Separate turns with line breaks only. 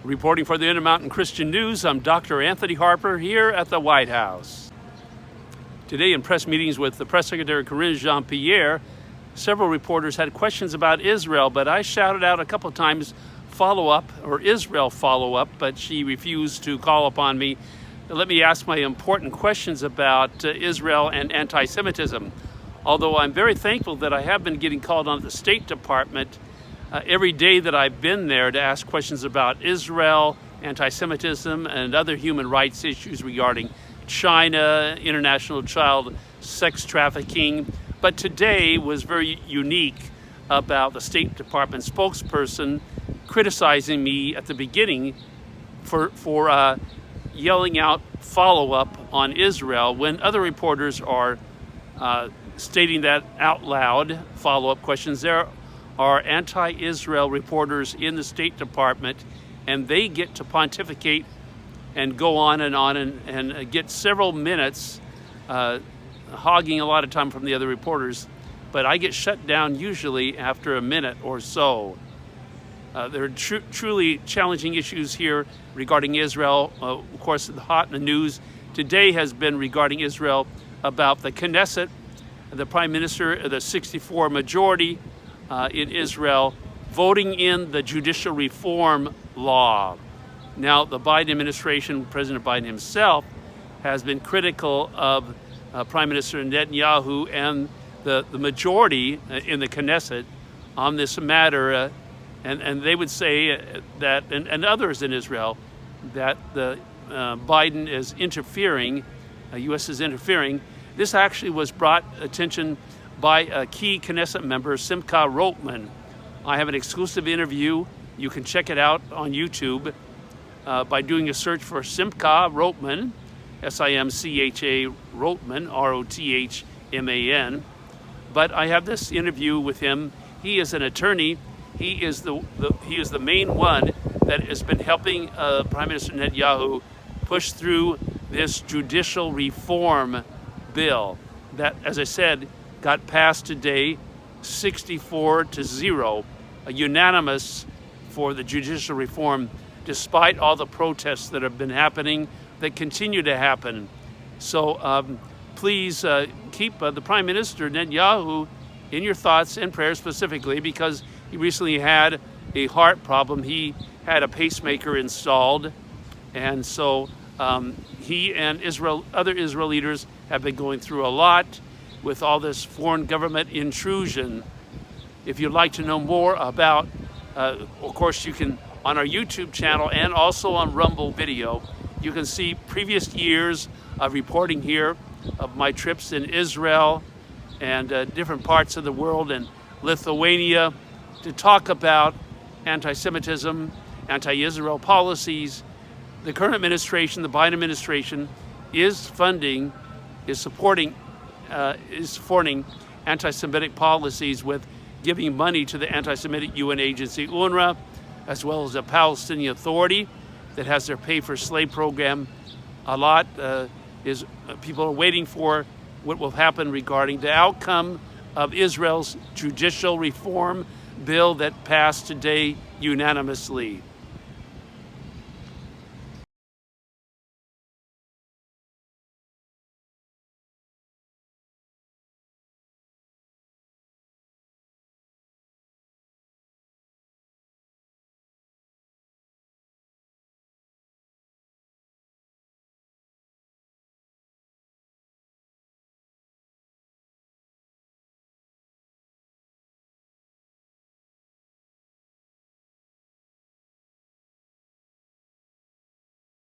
Reporting for the InterMountain Christian News, I'm Dr. Anthony Harper here at the White House. Today in press meetings with the Press Secretary Karine Jean-Pierre, several reporters had questions about Israel, but I shouted out a couple of times follow-up or Israel follow-up, but she refused to call upon me to let me ask my important questions about Israel and anti-Semitism. Although I'm very thankful that I have been getting called on at the State Department every day that I've been there to ask questions about Israel, anti-Semitism, and other human rights issues regarding China, international child sex trafficking. But today was very unique about the State Department spokesperson criticizing me at the beginning for yelling out follow-up on Israel when other reporters are stating that out loud, follow-up questions. There are anti-Israel reporters in the State Department, and they get to pontificate and go on and get several minutes, hogging a lot of time from the other reporters. But I get shut down usually after a minute or so. There are truly challenging issues here regarding Israel. Of course, the hot in the news today has been regarding Israel about the Knesset, the Prime Minister, the 64 majority in Israel, voting in the judicial reform law. Now, the Biden administration, President Biden himself, has been critical of Prime Minister Netanyahu and the majority in the Knesset on this matter. And they would say that, and others in Israel, that Biden is interfering, U.S. is interfering. This actually was brought attention by a key Knesset member, Simcha Rotman. I have an exclusive interview. You can check it out on YouTube by doing a search for Simcha Rotman, S-I-M-C-H-A Rotman, R-O-T-H-M-A-N. But I have this interview with him. He is an attorney. He is the main one that has been helping Prime Minister Netanyahu push through this judicial reform bill that, as I said, got passed today 64-0, unanimous for the judicial reform, despite all the protests that have been happening, that continue to happen. So please keep the Prime Minister Netanyahu in your thoughts and prayers, specifically because he recently had a heart problem. He had a pacemaker installed, and so he and other Israel leaders have been going through a lot with all this foreign government intrusion. If you'd like to know more about, of course, you can, on our YouTube channel and also on Rumble Video, you can see previous years of reporting here of my trips in Israel and different parts of the world, and Lithuania, to talk about anti-Semitism, anti-Israel policies. The current administration, the Biden administration, is supporting anti-Semitic policies with giving money to the anti-Semitic UN agency UNRWA, as well as the Palestinian Authority that has their pay for slave program. A lot people are waiting for what will happen regarding the outcome of Israel's judicial reform bill that passed today unanimously.